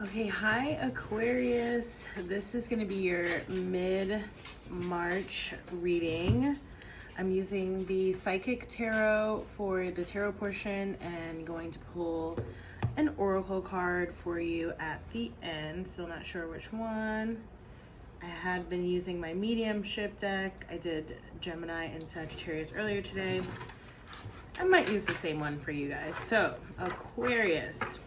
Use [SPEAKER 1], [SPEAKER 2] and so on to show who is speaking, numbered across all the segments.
[SPEAKER 1] Okay, hi Aquarius. This is going to be your mid-March reading. I'm using the Psychic Tarot for the tarot portion and going to pull an oracle card for you at the end. Still not sure which one. I had been using my Mediumship deck. I did Gemini and Sagittarius earlier today. I might use the same one for you guys. So, Aquarius.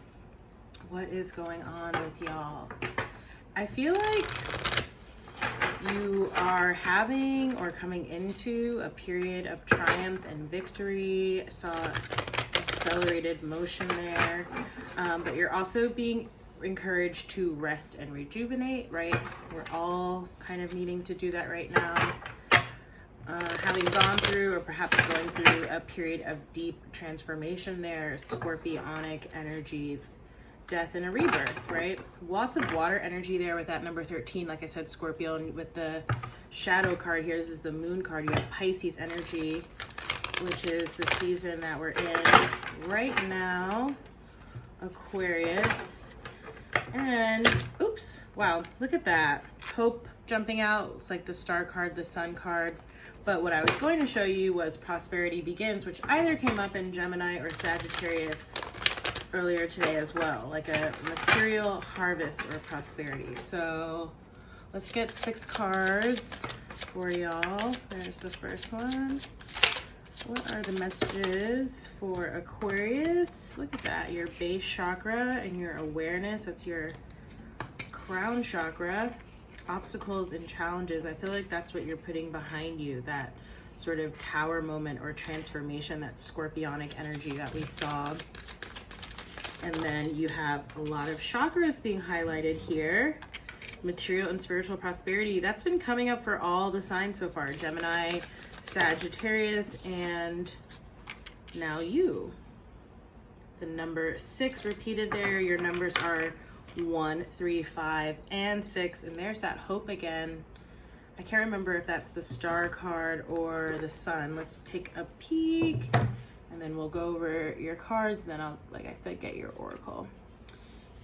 [SPEAKER 1] What is going on with y'all? I feel like you are having or coming into a period of triumph and victory. I saw accelerated motion there, but you're also being encouraged to rest and rejuvenate, right? We're all kind of needing to do that right now. Having gone through or perhaps going through a period of deep transformation there, scorpionic energy, death and a rebirth, right? Lots of water energy there with that number 13. Like I said, Scorpio, and with the shadow card here, this is the moon card. You have Pisces energy, which is the season that we're in right now. Aquarius. And, oops, wow, look at that. Hope jumping out. It's like the star card, the sun card. But what I was going to show you was Prosperity Begins, which either came up in Gemini or Sagittarius earlier today as well, like a material harvest or prosperity. So let's get 6 cards for y'all. There's the first one. What are the messages for Aquarius? Look at that, your base chakra and your awareness. That's your crown chakra. Obstacles and challenges. I feel like that's what you're putting behind you, that sort of tower moment or transformation, that scorpionic energy that we saw. And then you have a lot of chakras being highlighted here. Material and spiritual prosperity. That's been coming up for all the signs so far. Gemini, Sagittarius, and now you. The number 6 repeated there. Your numbers are 1, 3, 5, and 6. And there's that hope again. I can't remember if that's the star card or the sun. Let's take a peek. And then we'll go over your cards, and then I'll, like I said, get your oracle.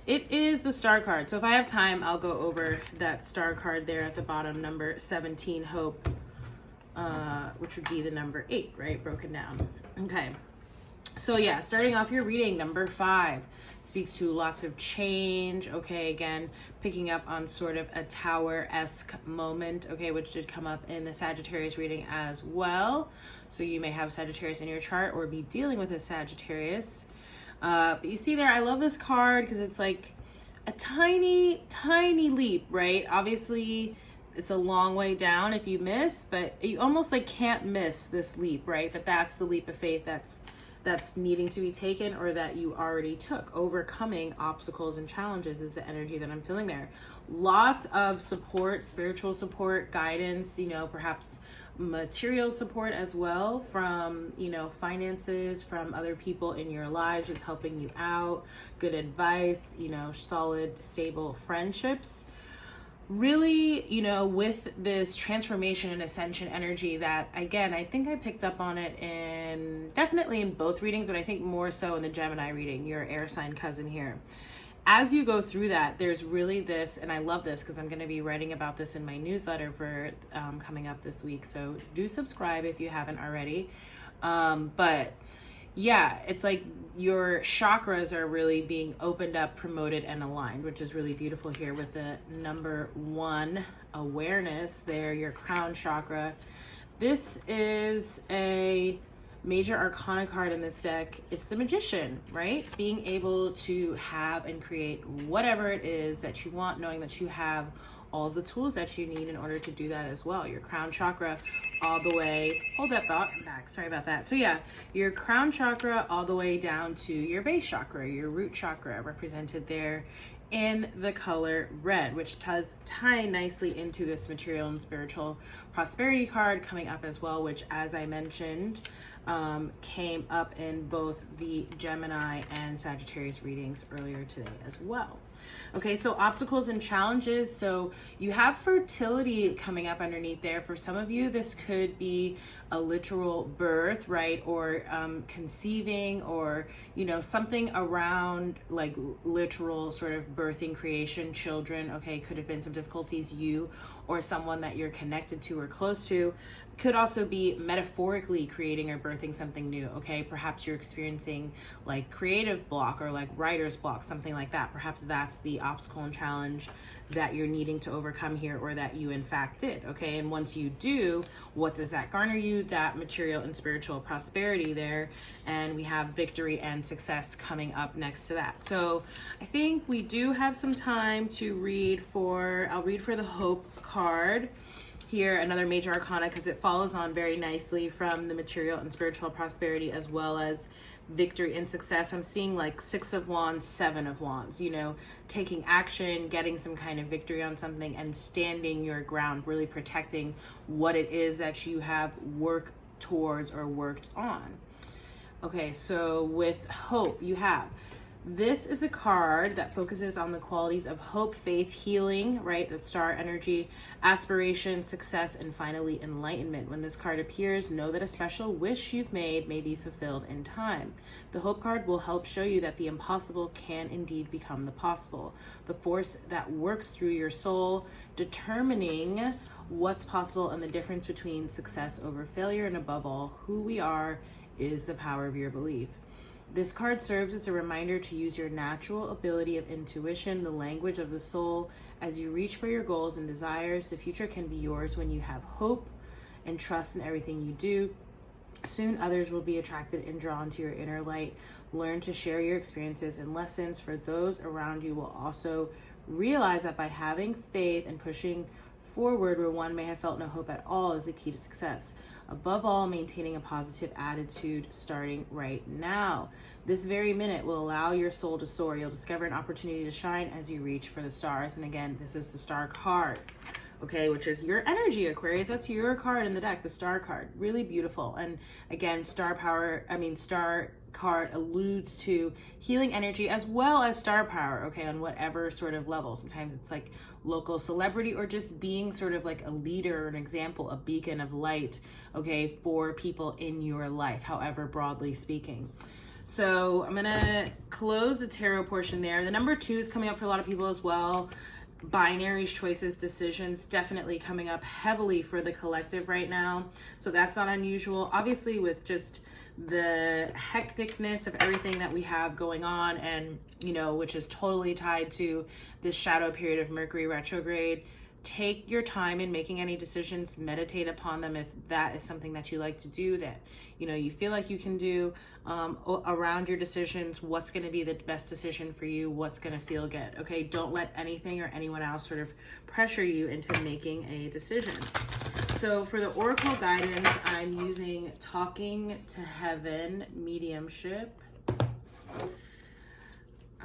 [SPEAKER 1] It is the star card. So if I have time, I'll go over that star card there at the bottom, number 17, hope, which would be the number 8, right? Broken down. Okay. So yeah, starting off your reading, number 5 speaks to lots of change. Okay, again, picking up on sort of a tower-esque moment, okay, which did come up in the Sagittarius reading as well. So you may have Sagittarius in your chart or be dealing with a Sagittarius. But you see there, I love this card because it's like a tiny, tiny leap, right? Obviously, it's a long way down if you miss, but you almost like can't miss this leap, right? But that's the leap of faith that's needing to be taken, or that you already took. Overcoming obstacles and challenges is the energy that I'm feeling there. Lots of support, spiritual support, guidance, you know, perhaps material support as well from, you know, finances, from other people in your lives just helping you out, good advice, you know, solid, stable friendships. Really, you know, with this transformation and ascension energy that, again, I think I picked up on it definitely in both readings, but I think more so in the Gemini reading, your air sign cousin here. As you go through that, there's really this, and I love this because I'm going to be writing about this in my newsletter for coming up this week. So do subscribe if you haven't already. But yeah, it's like your chakras are really being opened up, promoted, and aligned, which is really beautiful here with the number 1, awareness there, your crown chakra. This is a major arcana card in this deck. It's the Magician, right? Being able to have and create whatever it is that you want, knowing that you have all the tools that you need in order to do that as well. Your crown chakra all the way, hold that thought back, sorry about that. So yeah, your crown chakra all the way down to your base chakra, your root chakra, represented there in the color red, which does tie nicely into this material and spiritual prosperity card coming up as well, which, as I mentioned, came up in both the Gemini and Sagittarius readings earlier today as well. Okay, so obstacles and challenges. So you have fertility coming up underneath there. For some of you, this could be a literal birth, right? Or conceiving, or, you know, something around like literal sort of birthing, creation, children. Okay, could have been some difficulties you or someone that you're connected to or close to. Could also be metaphorically creating or birthing something new. Okay, perhaps you're experiencing like creative block or like writer's block, something like that. Perhaps that's the obstacle and challenge that you're needing to overcome here, or that you in fact did. Okay, and once you do, what does that garner you? That material and spiritual prosperity there. And we have victory and success coming up next to that. So I think we do have some time to read for, I'll read for the Hope card here, another major arcana, because it follows on very nicely from the material and spiritual prosperity as well as victory and success. I'm seeing like 6 of Wands, 7 of Wands, you know, taking action, getting some kind of victory on something, and standing your ground, really protecting what it is that you have worked towards or worked on. Okay, so with Hope, you have, this is a card that focuses on the qualities of hope, faith, healing, right? The star energy, aspiration, success, and finally enlightenment. When this card appears, know that a special wish you've made may be fulfilled in time. The Hope card will help show you that the impossible can indeed become the possible. The force that works through your soul, determining what's possible and the difference between success over failure, and above all, who we are, is the power of your belief. This card serves as a reminder to use your natural ability of intuition, the language of the soul, as you reach for your goals and desires. The future can be yours when you have hope and trust in everything you do. Soon others will be attracted and drawn to your inner light. Learn to share your experiences and lessons, for those around you will also realize that by having faith and pushing forward where one may have felt no hope at all is the key to success. Above all, maintaining a positive attitude starting right now. This very minute will allow your soul to soar. You'll discover an opportunity to shine as you reach for the stars. And again, this is the star card, okay, which is your energy, Aquarius. That's your card in the deck, the star card. Really beautiful. And again, star card alludes to healing energy as well as star power, okay, on whatever sort of level. Sometimes it's like local celebrity, or just being sort of like a leader, an example, a beacon of light, okay, for people in your life, however broadly speaking. So I'm gonna close the tarot portion there. The number 2 is coming up for a lot of people as well. Binaries, choices, decisions, definitely coming up heavily for the collective right now. So that's not unusual. Obviously, with just the hecticness of everything that we have going on, and, you know, which is totally tied to this shadow period of Mercury retrograde, take your time in making any decisions, meditate upon them if that is something that you like to do, that, you know, you feel like you can do around your decisions. What's going to be the best decision for you? What's going to feel good? Okay, don't let anything or anyone else sort of pressure you into making a decision. So for the oracle guidance, I'm using Talking to Heaven Mediumship.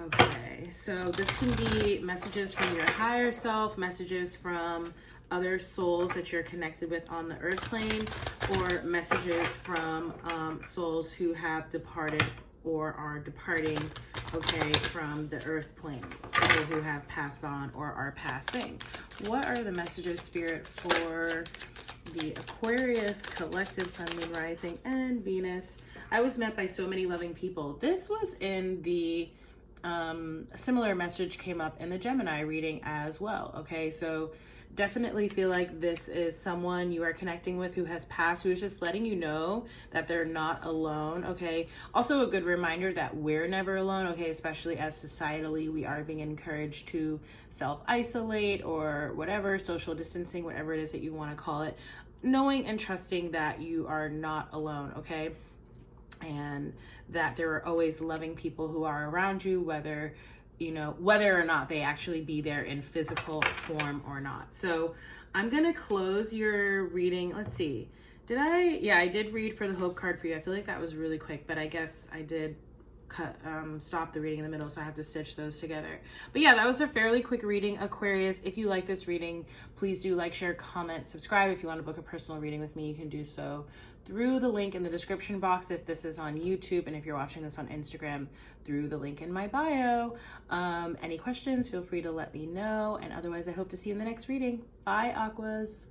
[SPEAKER 1] Okay, so this can be messages from your higher self, messages from other souls that you're connected with on the earth plane, or messages from souls who have departed or are departing, okay, from the earth plane, okay, who have passed on or are passing. What are the messages, Spirit, for the Aquarius collective, Sun, Moon, Rising, and Venus? I was met by so many loving people. This was in the a similar message came up in the Gemini reading as well. Okay, so definitely feel like this is someone you are connecting with who has passed, who is just letting you know that they're not alone. Okay, also a good reminder that we're never alone. Okay, especially as societally we are being encouraged to self-isolate or whatever, social distancing, whatever it is that you want to call it, knowing and trusting that you are not alone. Okay, and that there are always loving people who are around you, whether or not they actually be there in physical form or not. So I'm gonna close your reading. Let's see, I did read for the Hope card for you. I feel like that was really quick, but I guess I did stop the reading in the middle, so I have to stitch those together. But yeah, that was a fairly quick reading, Aquarius. If you like this reading, please do like, share, comment, subscribe. If you want to book a personal reading with me, you can do so through the link in the description box if this is on YouTube, and if you're watching this on Instagram, through the link in my bio. Any questions, feel free to let me know, and otherwise I hope to see you in the next reading. Bye, Aquas.